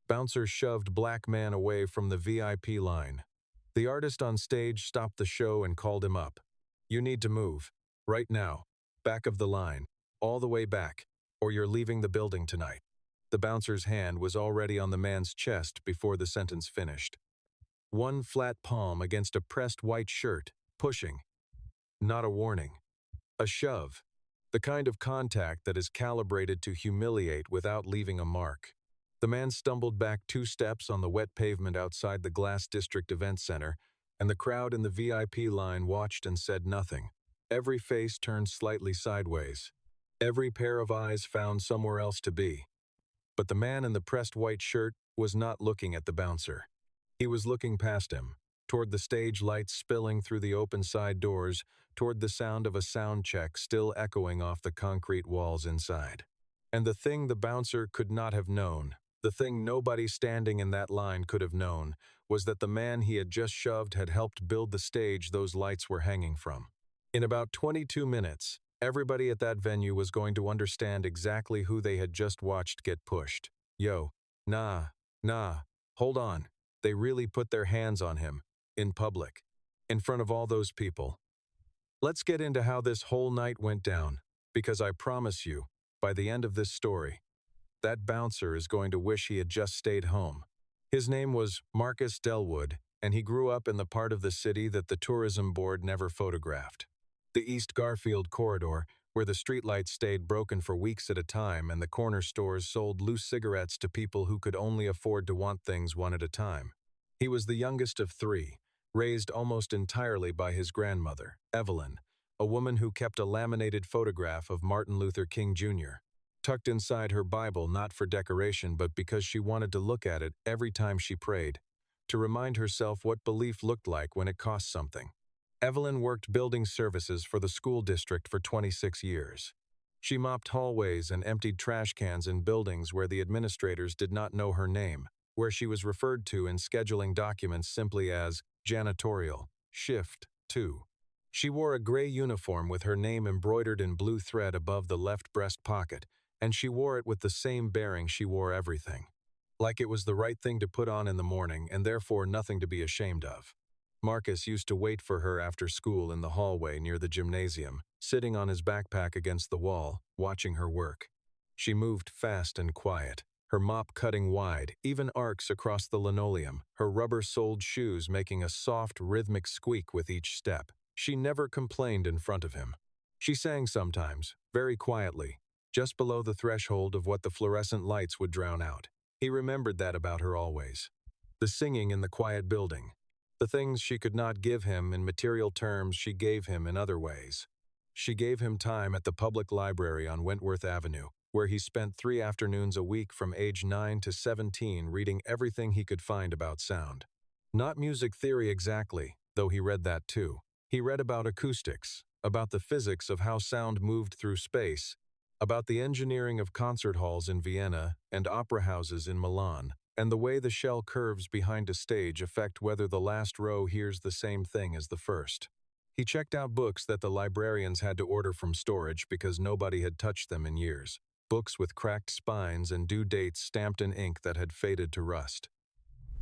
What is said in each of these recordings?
Bouncer shoved black man away from the VIP line. The artist on stage stopped the show and called him up. You need to move. Right now. Back of the line. All the way back. Or you're leaving the building tonight. The bouncer's hand was already on the man's chest before the sentence finished. One flat palm against a pressed white shirt, pushing. Not a warning. A shove. The kind of contact that is calibrated to humiliate without leaving a mark. The man stumbled back 2 steps on the wet pavement outside the Glass District Event Center, and the crowd in the VIP line watched and said nothing. Every face turned slightly sideways. Every pair of eyes found somewhere else to be. But the man in the pressed white shirt was not looking at the bouncer. He was looking past him, toward the stage lights spilling through the open side doors, toward the sound of a sound check still echoing off the concrete walls inside. And the thing the bouncer could not have known, the thing nobody standing in that line could have known, was that the man he had just shoved had helped build the stage those lights were hanging from. In about 22 minutes, everybody at that venue was going to understand exactly who they had just watched get pushed. Yo, nah, hold on. They really put their hands on him, in public, in front of all those people. Let's get into how this whole night went down, because I promise you, by the end of this story, that bouncer is going to wish he had just stayed home. His name was Marcus Delwood, and he grew up in the part of the city that the tourism board never photographed. The East Garfield corridor, where the streetlights stayed broken for weeks at a time and the corner stores sold loose cigarettes to people who could only afford to want things one at a time. He was the youngest of 3, raised almost entirely by his grandmother, Evelyn, a woman who kept a laminated photograph of Martin Luther King Jr., tucked inside her Bible not for decoration but because she wanted to look at it every time she prayed, to remind herself what belief looked like when it cost something. Evelyn worked building services for the school district for 26 years. She mopped hallways and emptied trash cans in buildings where the administrators did not know her name, where she was referred to in scheduling documents simply as janitorial, shift 2. She wore a gray uniform with her name embroidered in blue thread above the left breast pocket, and she wore it with the same bearing she wore everything. Like it was the right thing to put on in the morning and therefore nothing to be ashamed of. Marcus used to wait for her after school in the hallway near the gymnasium, sitting on his backpack against the wall, watching her work. She moved fast and quiet, her mop cutting wide, even arcs across the linoleum, her rubber-soled shoes making a soft, rhythmic squeak with each step. She never complained in front of him. She sang sometimes, very quietly, just below the threshold of what the fluorescent lights would drown out. He remembered that about her always. The singing in the quiet building. The things she could not give him in material terms she gave him in other ways. She gave him time at the public library on Wentworth Avenue, where he spent 3 afternoons a week from age 9 to 17 reading everything he could find about sound. Not music theory exactly, though he read that too. He read about acoustics, about the physics of how sound moved through space, about the engineering of concert halls in Vienna and opera houses in Milan, and the way the shell curves behind a stage affect whether the last row hears the same thing as the first. He checked out books that the librarians had to order from storage because nobody had touched them in years, books with cracked spines and due dates stamped in ink that had faded to rust.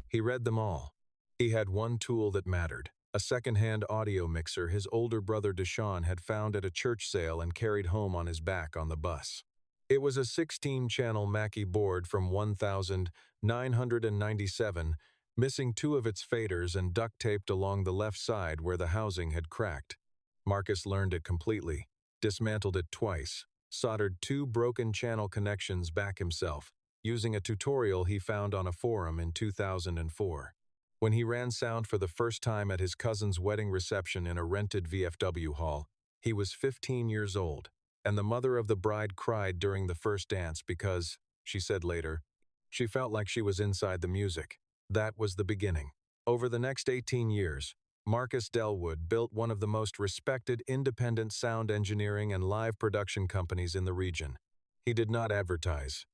He read them all. He had one tool that mattered, a second-hand audio mixer his older brother Deshaun had found at a church sale and carried home on his back on the bus. It was a 16-channel Mackie board from 1997, missing 2 of its faders and duct-taped along the left side where the housing had cracked. Marcus learned it completely, dismantled it twice, soldered 2 broken channel connections back himself, using a tutorial he found on a forum in 2004. When he ran sound for the first time at his cousin's wedding reception in a rented VFW hall, he was 15 years old, and the mother of the bride cried during the first dance because, she said later, she felt like she was inside the music. That was the beginning. Over the next 18 years, Marcus Delwood built one of the most respected independent sound engineering and live production companies in the region. He did not advertise.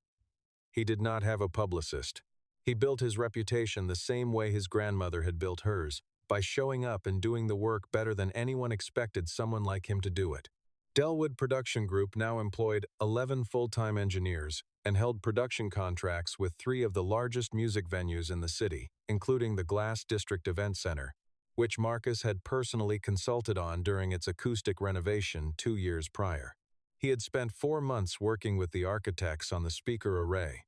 He did not have a publicist. He built his reputation the same way his grandmother had built hers, by showing up and doing the work better than anyone expected someone like him to do it. Delwood Production Group now employed 11 full-time engineers and held production contracts with 3 of the largest music venues in the city, including the Glass District Event Center, which Marcus had personally consulted on during its acoustic renovation 2 years prior. He had spent 4 months working with the architects on the speaker array,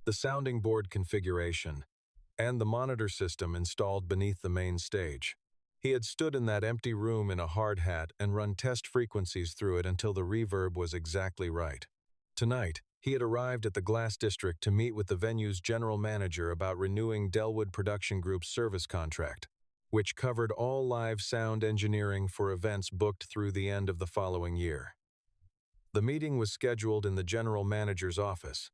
the sounding board configuration, and the monitor system installed beneath the main stage. He had stood in that empty room in a hard hat and run test frequencies through it until the reverb was exactly right. Tonight, he had arrived at the Glass District to meet with the venue's general manager about renewing Delwood Production Group's service contract, which covered all live sound engineering for events booked through the end of the following year. The meeting was scheduled in the general manager's office,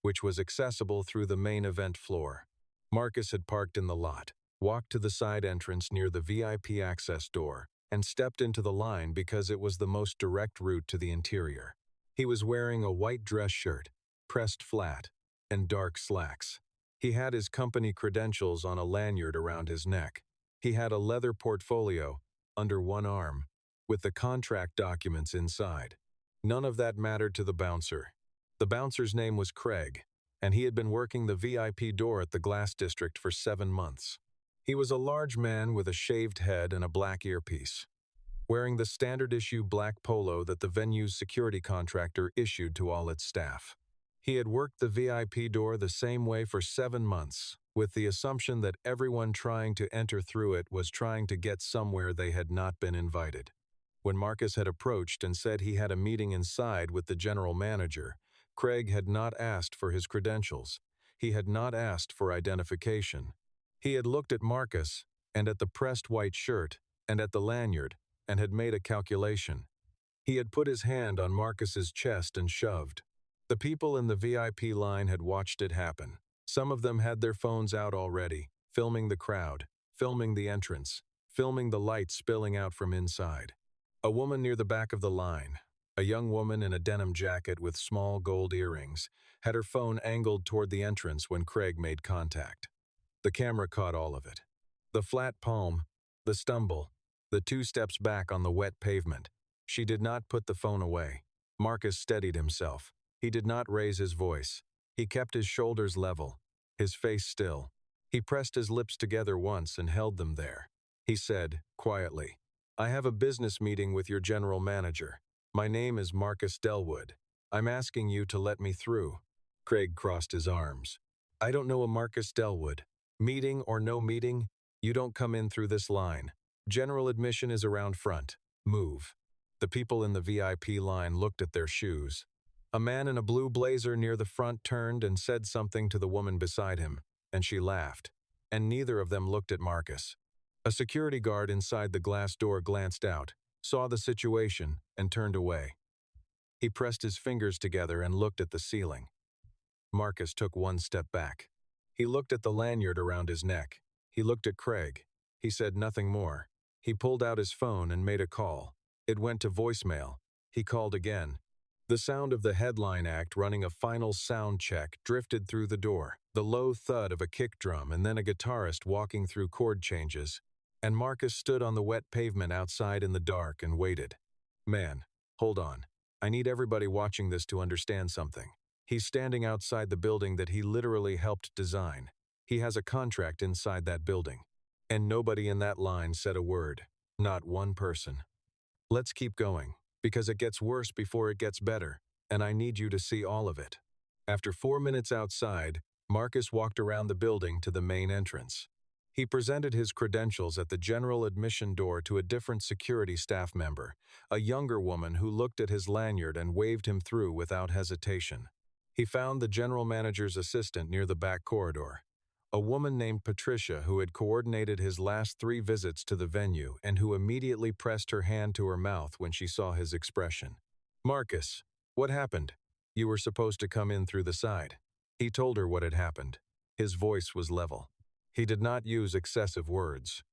which was accessible through the main event floor. Marcus had parked in the lot, walked to the side entrance near the VIP access door, and stepped into the line because it was the most direct route to the interior. He was wearing a white dress shirt, pressed flat, and dark slacks. He had his company credentials on a lanyard around his neck. He had a leather portfolio under one arm, with the contract documents inside. None of that mattered to the bouncer. The bouncer's name was Craig, and he had been working the VIP door at the Glass District for 7 months. He was a large man with a shaved head and a black earpiece, wearing the standard-issue black polo that the venue's security contractor issued to all its staff. He had worked the VIP door the same way for 7 months, with the assumption that everyone trying to enter through it was trying to get somewhere they had not been invited. When Marcus had approached and said he had a meeting inside with the general manager, Craig had not asked for his credentials. He had not asked for identification. He had looked at Marcus, and at the pressed white shirt, and at the lanyard, and had made a calculation. He had put his hand on Marcus's chest and shoved. The people in the VIP line had watched it happen. Some of them had their phones out already, filming the crowd, filming the entrance, filming the light spilling out from inside. A woman near the back of the line, a young woman in a denim jacket with small gold earrings, had her phone angled toward the entrance when Craig made contact. The camera caught all of it. The flat palm, the stumble, the 2 steps back on the wet pavement. She did not put the phone away. Marcus steadied himself. He did not raise his voice. He kept his shoulders level, his face still. He pressed his lips together once and held them there. He said, quietly, "I have a business meeting with your general manager. My name is Marcus Delwood. I'm asking you to let me through." Craig crossed his arms. "I don't know a Marcus Delwood. Meeting or no meeting, you don't come in through this line. General admission is around front. Move." The people in the VIP line looked at their shoes. A man in a blue blazer near the front turned and said something to the woman beside him, and she laughed, and neither of them looked at Marcus. A security guard inside the glass door glanced out, saw the situation, and turned away. He pressed his fingers together and looked at the ceiling. Marcus took 1 step back. He looked at the lanyard around his neck. He looked at Craig. He said nothing more. He pulled out his phone and made a call. It went to voicemail. He called again. The sound of the headline act running a final sound check drifted through the door, the low thud of a kick drum and then a guitarist walking through chord changes, and Marcus stood on the wet pavement outside in the dark and waited. "Man, hold on. I need everybody watching this to understand something. He's standing outside the building that he literally helped design. He has a contract inside that building. And nobody in that line said a word. Not one person. Let's keep going, because it gets worse before it gets better, and I need you to see all of it." After 4 minutes outside, Marcus walked around the building to the main entrance. He presented his credentials at the general admission door to a different security staff member, a younger woman who looked at his lanyard and waved him through without hesitation. He found the general manager's assistant near the back corridor, a woman named Patricia who had coordinated his last 3 visits to the venue and who immediately pressed her hand to her mouth when she saw his expression. "Marcus, what happened? You were supposed to come in through the side." He told her what had happened. His voice was level. He did not use excessive words.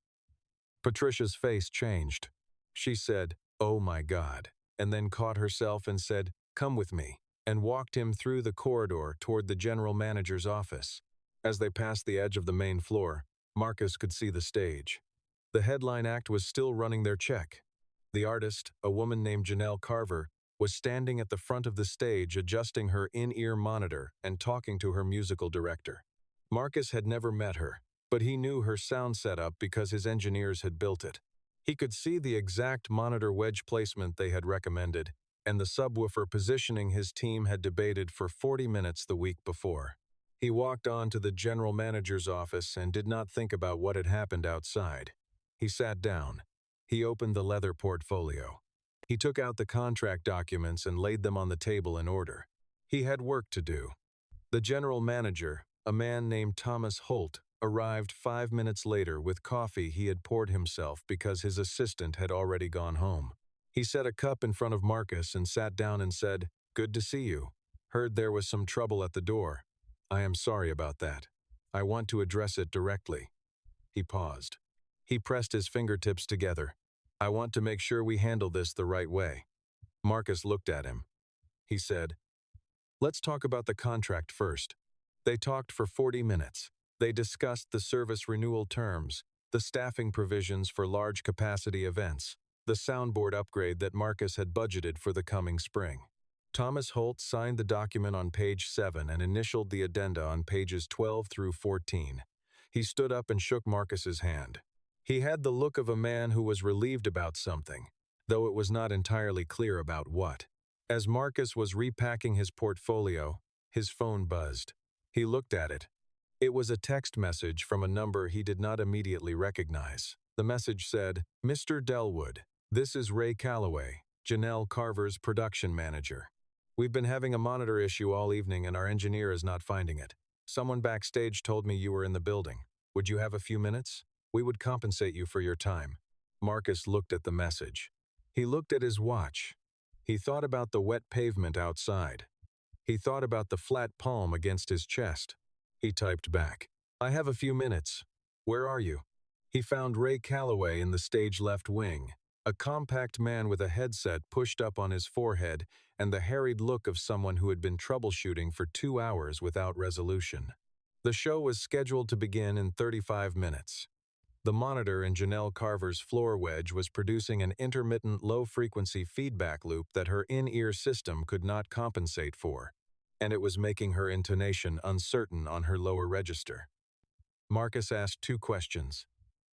Patricia's face changed. She said, "Oh my God," and then caught herself and said, "Come with me," and walked him through the corridor toward the general manager's office. As they passed the edge of the main floor, Marcus could see the stage. The headline act was still running their check. The artist, a woman named Janelle Carver, was standing at the front of the stage adjusting her in-ear monitor and talking to her musical director. Marcus had never met her, but he knew her sound setup because his engineers had built it. He could see the exact monitor wedge placement they had recommended, and the subwoofer positioning his team had debated for 40 minutes the week before. He walked on to the general manager's office and did not think about what had happened outside. He sat down. He opened the leather portfolio. He took out the contract documents and laid them on the table in order. He had work to do. The general manager, a man named Thomas Holt, arrived 5 minutes later with coffee he had poured himself because his assistant had already gone home. He set a cup in front of Marcus and sat down and said, "Good to see you. Heard there was some trouble at the door. I am sorry about that. I want to address it directly." He paused. He pressed his fingertips together. "I want to make sure we handle this the right way." Marcus looked at him. He said, "Let's talk about the contract first." They talked for 40 minutes. They discussed the service renewal terms, the staffing provisions for large capacity events, the soundboard upgrade that Marcus had budgeted for the coming spring. Thomas Holt signed the document on page 7 and initialed the addenda on pages 12 through 14. He stood up and shook Marcus's hand. He had the look of a man who was relieved about something, though it was not entirely clear about what. As Marcus was repacking his portfolio, his phone buzzed. He looked at it. It was a text message from a number he did not immediately recognize. The message said, "Mr. Delwood, this is Ray Calloway, Janelle Carver's production manager. We've been having a monitor issue all evening and our engineer is not finding it. Someone backstage told me you were in the building. Would you have a few minutes? We would compensate you for your time." Marcus looked at the message. He looked at his watch. He thought about the wet pavement outside. He thought about the flat palm against his chest. He typed back, "I have a few minutes. Where are you?" He found Ray Calloway in the stage left wing, a compact man with a headset pushed up on his forehead and the harried look of someone who had been troubleshooting for 2 hours without resolution. The show was scheduled to begin in 35 minutes. The monitor in Janelle Carver's floor wedge was producing an intermittent low-frequency feedback loop that her in-ear system could not compensate for, and it was making her intonation uncertain on her lower register. Marcus asked 2 questions,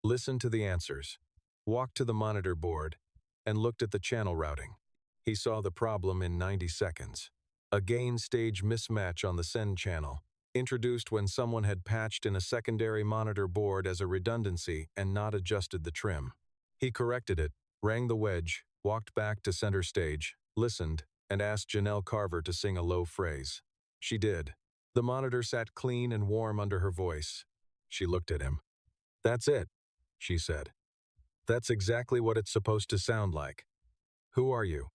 listened to the answers, walked to the monitor board, and looked at the channel routing. He saw the problem in 90 seconds. A gain stage mismatch on the send channel, introduced when someone had patched in a secondary monitor board as a redundancy and not adjusted the trim. He corrected it, rang the wedge, walked back to center stage, listened, and asked Janelle Carver to sing a low phrase. She did. The monitor sat clean and warm under her voice. She looked at him. "That's it," she said. "That's exactly what it's supposed to sound like. Who are you?"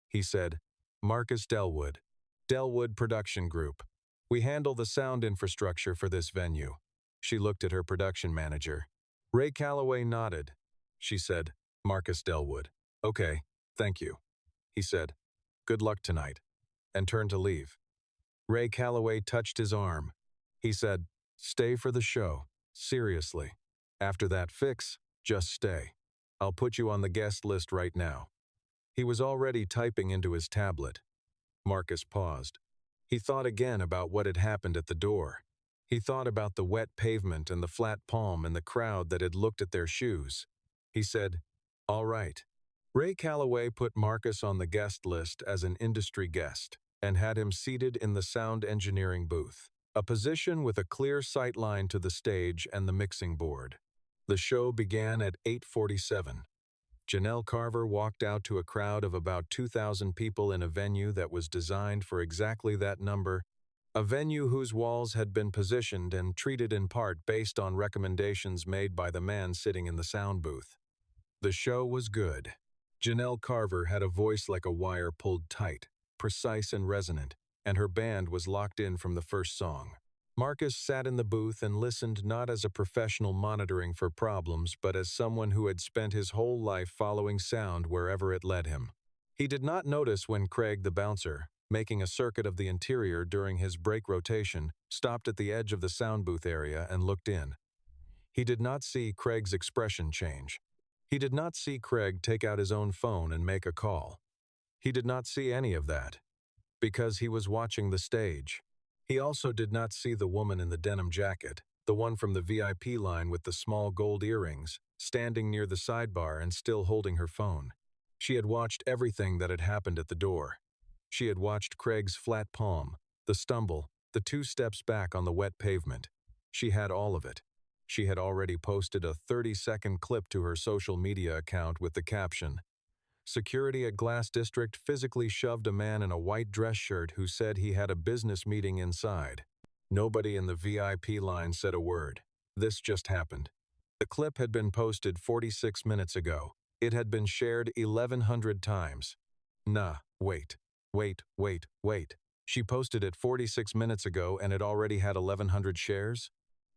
He said, "Marcus Delwood, Delwood Production Group. We handle the sound infrastructure for this venue." She looked at her production manager. Ray Calloway nodded. She said, "Marcus Delwood. Okay, thank you." He said, "Good luck tonight," and turned to leave. Ray Calloway touched his arm. He said, "Stay for the show. Seriously. After that fix, just stay. I'll put you on the guest list right now." He was already typing into his tablet. Marcus paused. He thought again about what had happened at the door. He thought about the wet pavement and the flat palm and the crowd that had looked at their shoes. He said, "All right." Ray Calloway put Marcus on the guest list as an industry guest and had him seated in the sound engineering booth, a position with a clear sight line to the stage and the mixing board. The show began at 8:47. Janelle Carver walked out to a crowd of about 2,000 people in a venue that was designed for exactly that number, a venue whose walls had been positioned and treated in part based on recommendations made by the man sitting in the sound booth. The show was good. Janelle Carver had a voice like a wire pulled tight, precise and resonant, and her band was locked in from the first song. Marcus sat in the booth and listened not as a professional monitoring for problems, but as someone who had spent his whole life following sound wherever it led him. He did not notice when Craig, the bouncer, making a circuit of the interior during his break rotation, stopped at the edge of the sound booth area and looked in. He did not see Craig's expression change. He did not see Craig take out his own phone and make a call. He did not see any of that, because he was watching the stage. He also did not see the woman in the denim jacket, the one from the VIP line with the small gold earrings, standing near the sidebar and still holding her phone. She had watched everything that had happened at the door. She had watched Craig's flat palm, the stumble, the 2 steps back on the wet pavement. She had all of it. She had already posted a 30-second clip to her social media account with the caption, "Security at Glass District physically shoved a man in a white dress shirt who said he had a business meeting inside." Nobody in the VIP line said a word. This just happened. The clip had been posted 46 minutes ago. It had been shared 1,100 times. Nah, wait. She posted it 46 minutes ago and it already had 1,100 shares?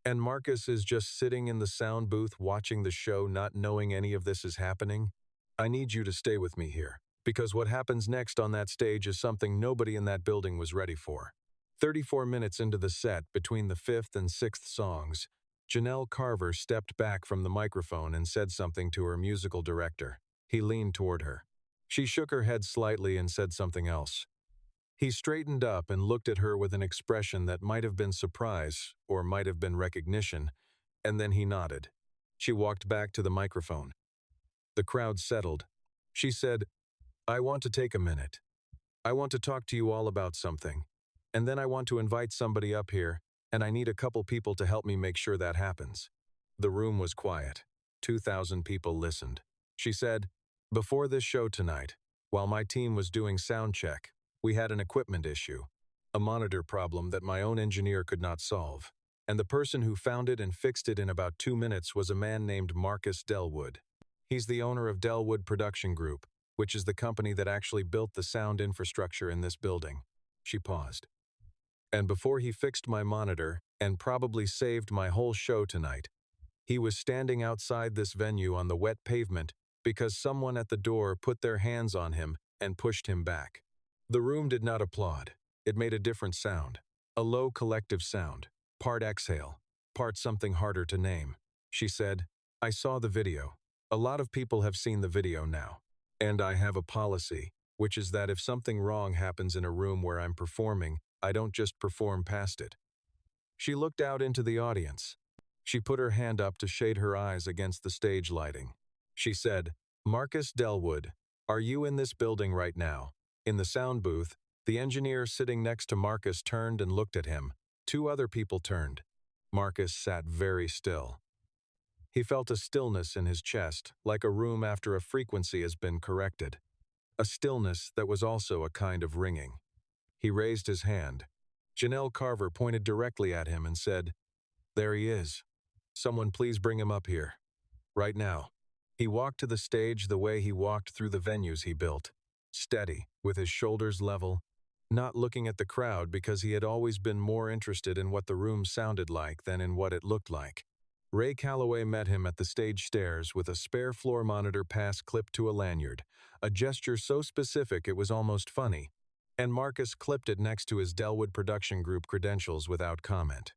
And Marcus is just sitting in the sound booth watching the show not knowing any of this is happening? I need you to stay with me here, because what happens next on that stage is something nobody in that building was ready for. 34 minutes into the set, between the 5th and 6th songs, Janelle Carver stepped back from the microphone and said something to her musical director. He leaned toward her. She shook her head slightly and said something else. He straightened up and looked at her with an expression that might have been surprise or might have been recognition, and then he nodded. She walked back to the microphone. The crowd settled. She said, "I want to take a minute. I want to talk to you all about something. And then I want to invite somebody up here, and I need a couple people to help me make sure that happens." The room was quiet. 2,000 people listened. She said, "Before this show tonight, while my team was doing sound check, we had an equipment issue, a monitor problem that my own engineer could not solve. And the person who found it and fixed it in about 2 minutes was a man named Marcus Delwood. He's the owner of Delwood Production Group, which is the company that actually built the sound infrastructure in this building." She paused. "And before he fixed my monitor, and probably saved my whole show tonight, he was standing outside this venue on the wet pavement because someone at the door put their hands on him and pushed him back." The room did not applaud. It made a different sound. A low collective sound. Part exhale. Part something harder to name. She said, "I saw the video. A lot of people have seen the video now. And I have a policy, which is that if something wrong happens in a room where I'm performing, I don't just perform past it." She looked out into the audience. She put her hand up to shade her eyes against the stage lighting. She said, "Marcus Delwood, are you in this building right now?" In the sound booth, the engineer sitting next to Marcus turned and looked at him. 2 other people turned. Marcus sat very still. He felt a stillness in his chest, like a room after a frequency has been corrected. A stillness that was also a kind of ringing. He raised his hand. Janelle Carver pointed directly at him and said, "There he is. Someone please bring him up here. Right now." He walked to the stage the way he walked through the venues he built. Steady, with his shoulders level, not looking at the crowd because he had always been more interested in what the room sounded like than in what it looked like. Ray Calloway met him at the stage stairs with a spare floor monitor pass clipped to a lanyard, a gesture so specific it was almost funny, and Marcus clipped it next to his Delwood Production Group credentials without comment.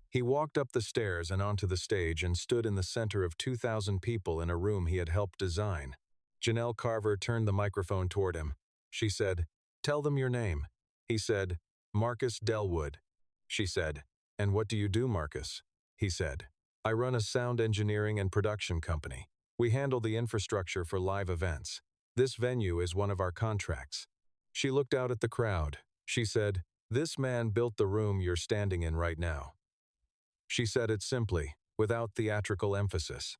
He walked up the stairs and onto the stage and stood in the center of 2,000 people in a room he had helped design. Janelle Carver turned the microphone toward him. She said, "Tell them your name." He said, "Marcus Delwood." She said, "And what do you do, Marcus?" He said, "I run a sound engineering and production company. We handle the infrastructure for live events. This venue is one of our contracts." She looked out at the crowd. She said, "This man built the room you're standing in right now." She said it simply, without theatrical emphasis.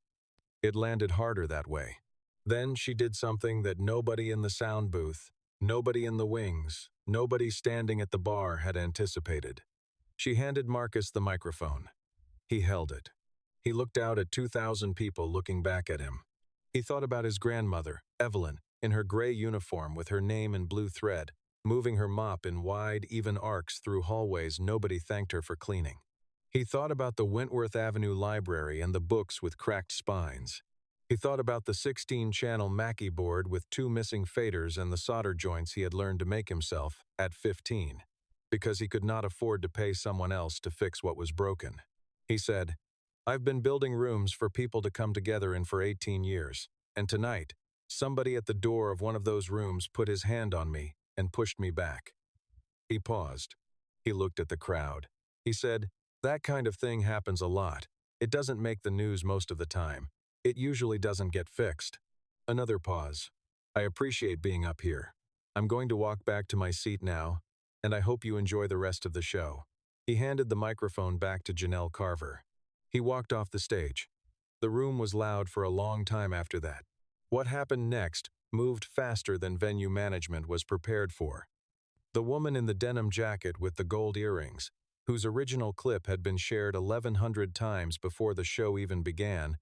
It landed harder that way. Then she did something that nobody in the sound booth, nobody in the wings, nobody standing at the bar had anticipated. She handed Marcus the microphone. He held it. He looked out at 2,000 people looking back at him. He thought about his grandmother, Evelyn, in her gray uniform with her name in blue thread, moving her mop in wide, even arcs through hallways nobody thanked her for cleaning. He thought about the Wentworth Avenue Library and the books with cracked spines. He thought about the 16-channel Mackie board with 2 missing faders and the solder joints he had learned to make himself at 15, because he could not afford to pay someone else to fix what was broken. He said, "I've been building rooms for people to come together in for 18 years. And tonight, somebody at the door of one of those rooms put his hand on me and pushed me back." He paused. He looked at the crowd. He said, "That kind of thing happens a lot. It doesn't make the news most of the time. It usually doesn't get fixed." Another pause. "I appreciate being up here. I'm going to walk back to my seat now, and I hope you enjoy the rest of the show." He handed the microphone back to Janelle Carver. He walked off the stage. The room was loud for a long time after that. What happened next moved faster than venue management was prepared for. The woman in the denim jacket with the gold earrings, whose original clip had been shared 1,100 times before the show even began,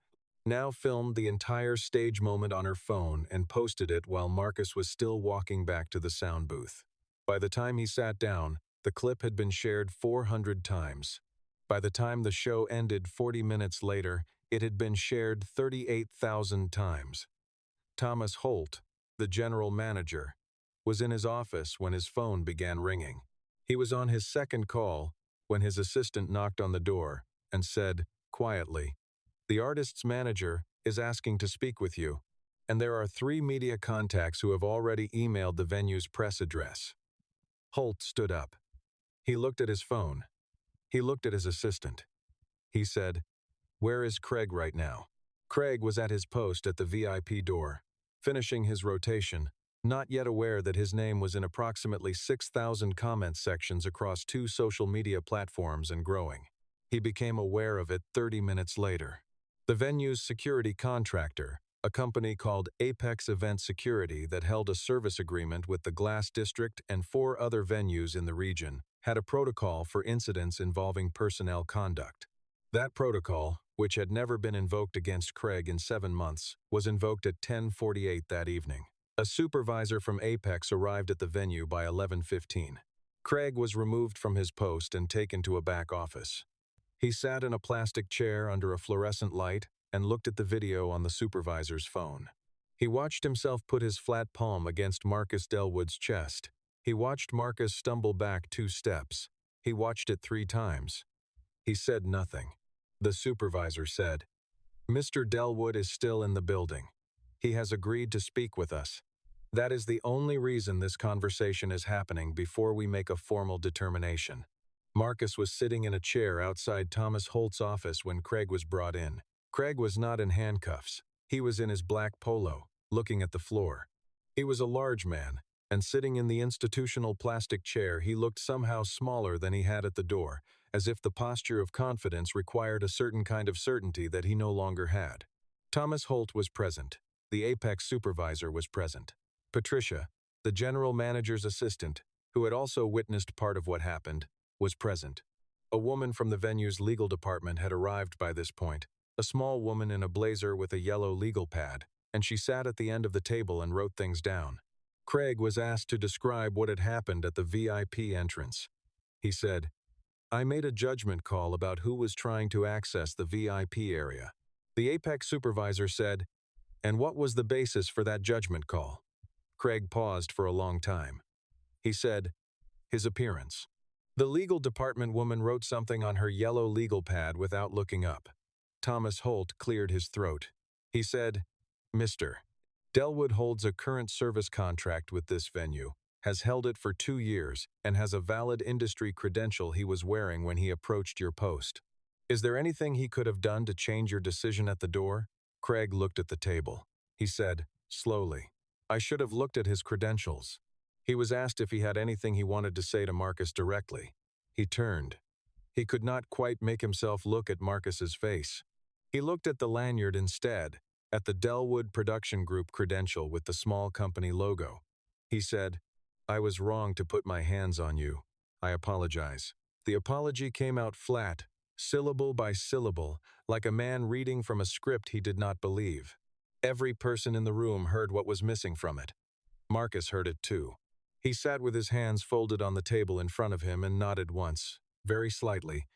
now filmed the entire stage moment on her phone and posted it while Marcus was still walking back to the sound booth. By the time he sat down, the clip had been shared 400 times. By the time the show ended 40 minutes later, it had been shared 38,000 times. Thomas Holt, the general manager, was in his office when his phone began ringing. He was on his second call when his assistant knocked on the door and said, quietly, "The artist's manager is asking to speak with you, and there are 3 media contacts who have already emailed the venue's press address." Holt stood up. He looked at his phone. He looked at his assistant. He said, "Where is Craig right now?" Craig was at his post at the VIP door, finishing his rotation, not yet aware that his name was in approximately 6,000 comment sections across 2 social media platforms and growing. He became aware of it 30 minutes later. The venue's security contractor, a company called Apex Event Security that held a service agreement with the Glass District and 4 other venues in the region, had a protocol for incidents involving personnel conduct. That protocol, which had never been invoked against Craig in 7 months, was invoked at 10:48 that evening. A supervisor from Apex arrived at the venue by 11:15. Craig was removed from his post and taken to a back office. He sat in a plastic chair under a fluorescent light and looked at the video on the supervisor's phone. He watched himself put his flat palm against Marcus Delwood's chest. He watched Marcus stumble back 2 steps. He watched it 3 times. He said nothing. The supervisor said, "Mr. Delwood is still in the building. He has agreed to speak with us. That is the only reason this conversation is happening before we make a formal determination." Marcus was sitting in a chair outside Thomas Holt's office when Craig was brought in. Craig was not in handcuffs. He was in his black polo, looking at the floor. He was a large man, and sitting in the institutional plastic chair he looked somehow smaller than he had at the door, as if the posture of confidence required a certain kind of certainty that he no longer had. Thomas Holt was present. The Apex supervisor was present. Patricia, the general manager's assistant, who had also witnessed part of what happened, was present. A woman from the venue's legal department had arrived by this point, a small woman in a blazer with a yellow legal pad, and she sat at the end of the table and wrote things down. Craig was asked to describe what had happened at the VIP entrance. He said, "I made a judgment call about who was trying to access the VIP area." The Apex supervisor said, "And what was the basis for that judgment call?" Craig paused for a long time. He said, "His appearance." The legal department woman wrote something on her yellow legal pad without looking up. Thomas Holt cleared his throat. He said, "Mr. Delwood holds a current service contract with this venue, has held it for 2 years, and has a valid industry credential he was wearing when he approached your post. Is there anything he could have done to change your decision at the door?" Craig looked at the table. He said, slowly, "I should have looked at his credentials." He was asked if he had anything he wanted to say to Marcus directly. He turned. He could not quite make himself look at Marcus's face. He looked at the lanyard instead, at the Delwood Production Group credential with the small company logo. He said, "I was wrong to put my hands on you. I apologize." The apology came out flat, syllable by syllable, like a man reading from a script he did not believe. Every person in the room heard what was missing from it. Marcus heard it too. He sat with his hands folded on the table in front of him and nodded once, very slightly,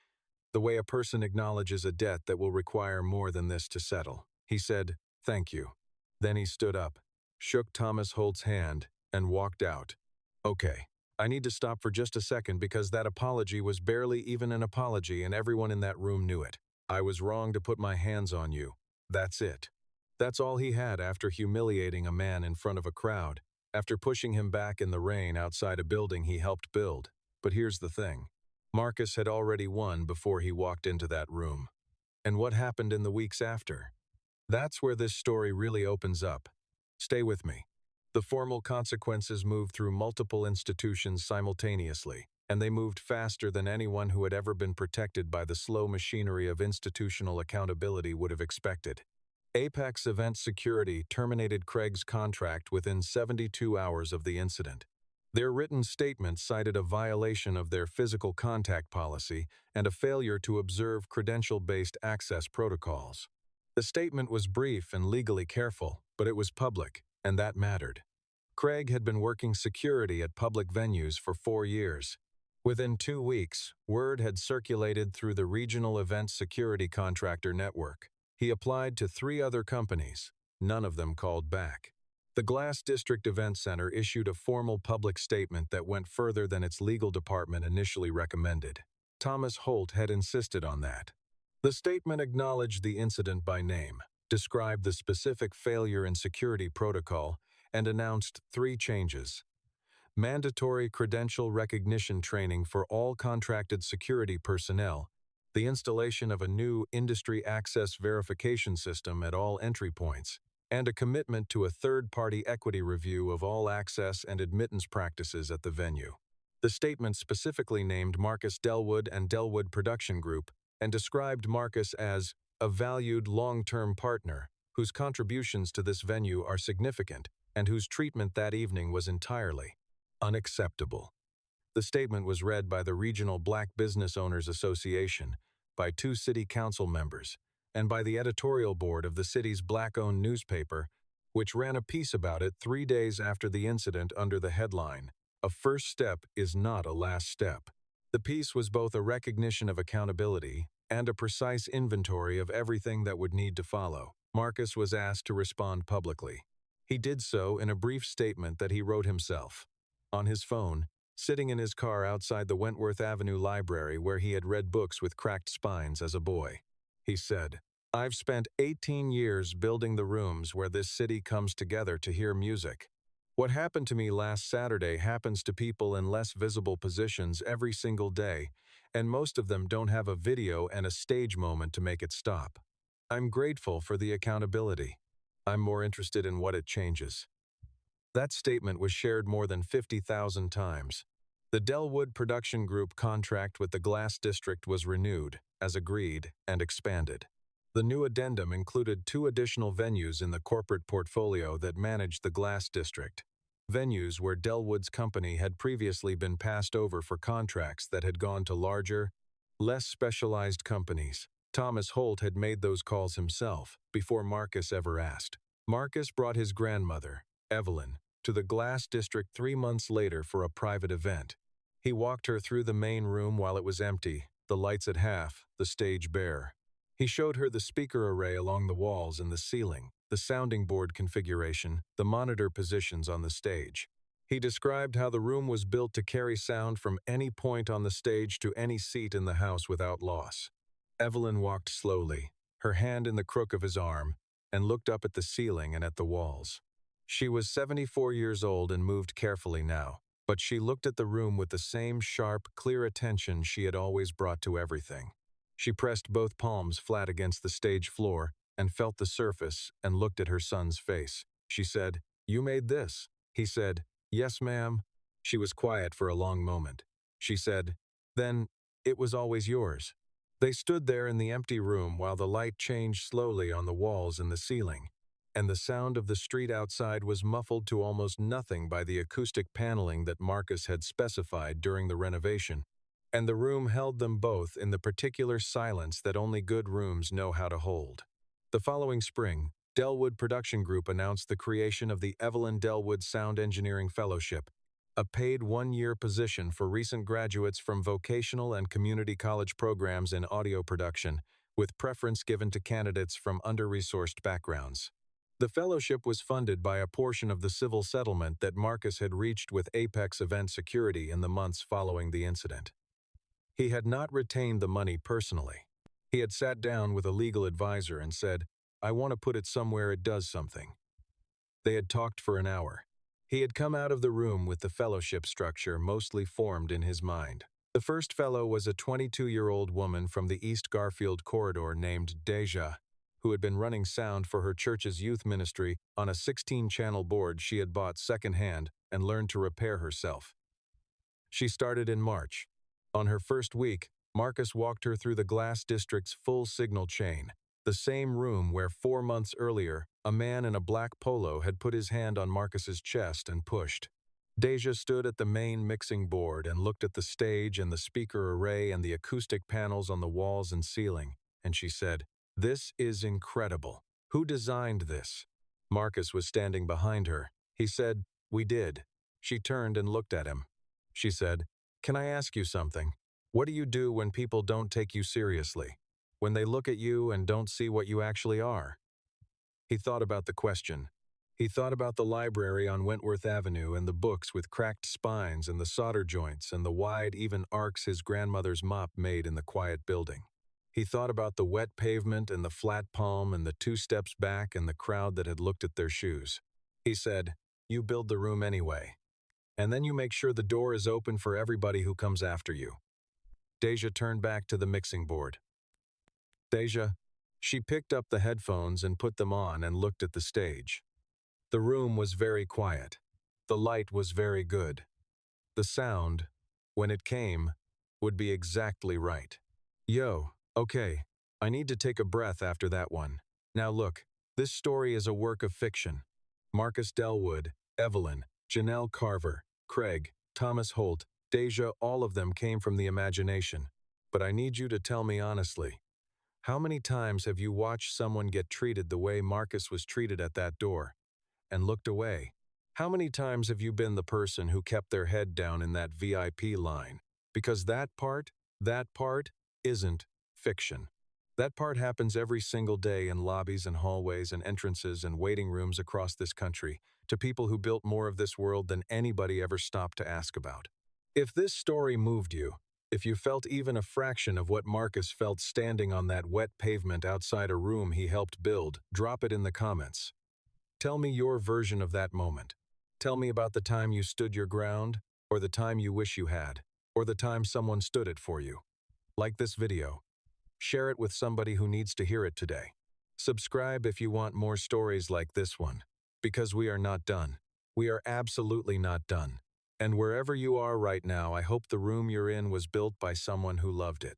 the way a person acknowledges a debt that will require more than this to settle. He said, "Thank you." Then he stood up, shook Thomas Holt's hand, and walked out. "Okay, I need to stop for just a second because that apology was barely even an apology and everyone in that room knew it. I was wrong to put my hands on you. That's it. That's all he had after humiliating a man in front of a crowd, after pushing him back in the rain outside a building he helped build. But here's the thing. Marcus had already won before he walked into that room. And what happened in the weeks after? That's where this story really opens up. Stay with me. The formal consequences moved through multiple institutions simultaneously, and they moved faster than anyone who had ever been protected by the slow machinery of institutional accountability would have expected. Apex Event Security terminated Craig's contract within 72 hours of the incident. Their written statement cited a violation of their physical contact policy and a failure to observe credential-based access protocols. The statement was brief and legally careful, but it was public, and that mattered. Craig had been working security at public venues for 4 years. Within 2 weeks, word had circulated through the regional event security contractor network. He applied to 3 other companies. None of them called back. The Glass District Event Center issued a formal public statement that went further than its legal department initially recommended. Thomas Holt had insisted on that. The statement acknowledged the incident by name, described the specific failure in security protocol, and announced 3 changes. Mandatory credential recognition training for all contracted security personnel, the installation of a new industry access verification system at all entry points, and a commitment to a third-party equity review of all access and admittance practices at the venue. The statement specifically named Marcus Delwood and Delwood Production Group and described Marcus as a valued long-term partner whose contributions to this venue are significant and whose treatment that evening was entirely unacceptable. The statement was read by the Regional Black Business Owners Association, by 2 city council members, and by the editorial board of the city's black-owned newspaper, which ran a piece about it 3 days after the incident under the headline, "A first step is not a last step." The piece was both a recognition of accountability and a precise inventory of everything that would need to follow. Marcus was asked to respond publicly. He did so in a brief statement that he wrote himself. On his phone, sitting in his car outside the Wentworth Avenue Library where he had read books with cracked spines as a boy. He said, "I've spent 18 years building the rooms where this city comes together to hear music. What happened to me last Saturday happens to people in less visible positions every single day, and most of them don't have a video and a stage moment to make it stop. I'm grateful for the accountability. I'm more interested in what it changes." That statement was shared more than 50,000 times. The Delwood Production Group contract with the Glass District was renewed, as agreed, and expanded. The new addendum included 2 additional venues in the corporate portfolio that managed the Glass District. Venues where Delwood's company had previously been passed over for contracts that had gone to larger, less specialized companies. Thomas Holt had made those calls himself, before Marcus ever asked. Marcus brought his grandmother, Evelyn, to the Glass District 3 months later for a private event. He walked her through the main room while it was empty, the lights at half, the stage bare. He showed her the speaker array along the walls and the ceiling, the sounding board configuration, the monitor positions on the stage. He described how the room was built to carry sound from any point on the stage to any seat in the house without loss. Evelyn walked slowly, her hand in the crook of his arm, and looked up at the ceiling and at the walls. She was 74 years old and moved carefully now, but she looked at the room with the same sharp, clear attention she had always brought to everything. She pressed both palms flat against the stage floor and felt the surface and looked at her son's face. She said, "You made this." He said, "Yes, ma'am." She was quiet for a long moment. She said, "Then, it was always yours." They stood there in the empty room while the light changed slowly on the walls and the ceiling, and the sound of the street outside was muffled to almost nothing by the acoustic paneling that Marcus had specified during the renovation, and the room held them both in the particular silence that only good rooms know how to hold. The following spring, Delwood Production Group announced the creation of the Evelyn Delwood Sound Engineering Fellowship, a paid 1-year position for recent graduates from vocational and community college programs in audio production, with preference given to candidates from under-resourced backgrounds. The fellowship was funded by a portion of the civil settlement that Marcus had reached with Apex Event Security in the months following the incident. He had not retained the money personally. He had sat down with a legal advisor and said, I want to put it somewhere it does something." They had talked for an hour. He had come out of the room with the fellowship structure mostly formed in his mind. The first fellow was a 22-year-old woman from the East Garfield corridor named Deja, who had been running sound for her church's youth ministry on a 16-channel board she had bought secondhand and learned to repair herself. She started in March. On her first week, Marcus walked her through the Glass District's full signal chain, the same room where 4 months earlier, a man in a black polo had put his hand on Marcus's chest and pushed. Deja stood at the main mixing board and looked at the stage and the speaker array and the acoustic panels on the walls and ceiling, and she said, "This is incredible. Who designed this?" Marcus was standing behind her. He said, "We did." She turned and looked at him. She said, "Can I ask you something? What do you do when people don't take you seriously? When they look at you and don't see what you actually are?" He thought about the question. He thought about the library on Wentworth Avenue and the books with cracked spines and the solder joints and the wide, even arcs his grandmother's mop made in the quiet building. He thought about the wet pavement and the flat palm and the 2 steps back and the crowd that had looked at their shoes. He said, "You build the room anyway. And then you make sure the door is open for everybody who comes after you." Deja turned back to the mixing board. Deja, she picked up the headphones and put them on and looked at the stage. The room was very quiet. The light was very good. The sound, when it came, would be exactly right. "Yo, okay, I need to take a breath after that one. Now look, this story is a work of fiction. Marcus Delwood, Evelyn, Janelle Carver, Craig, Thomas Holt, Deja, all of them came from the imagination. But I need you to tell me honestly, how many times have you watched someone get treated the way Marcus was treated at that door, and looked away? How many times have you been the person who kept their head down in that VIP line? Because that part isn't fiction. That part happens every single day in lobbies and hallways and entrances and waiting rooms across this country to people who built more of this world than anybody ever stopped to ask about. If this story moved you, if you felt even a fraction of what Marcus felt standing on that wet pavement outside a room he helped build, drop it in the comments. Tell me your version of that moment. Tell me about the time you stood your ground, or the time you wish you had, or the time someone stood it for you. Like this video. Share it with somebody who needs to hear it today. Subscribe if you want more stories like this one, because we are not done. We are absolutely not done. And wherever you are right now, I hope the room you're in was built by someone who loved it.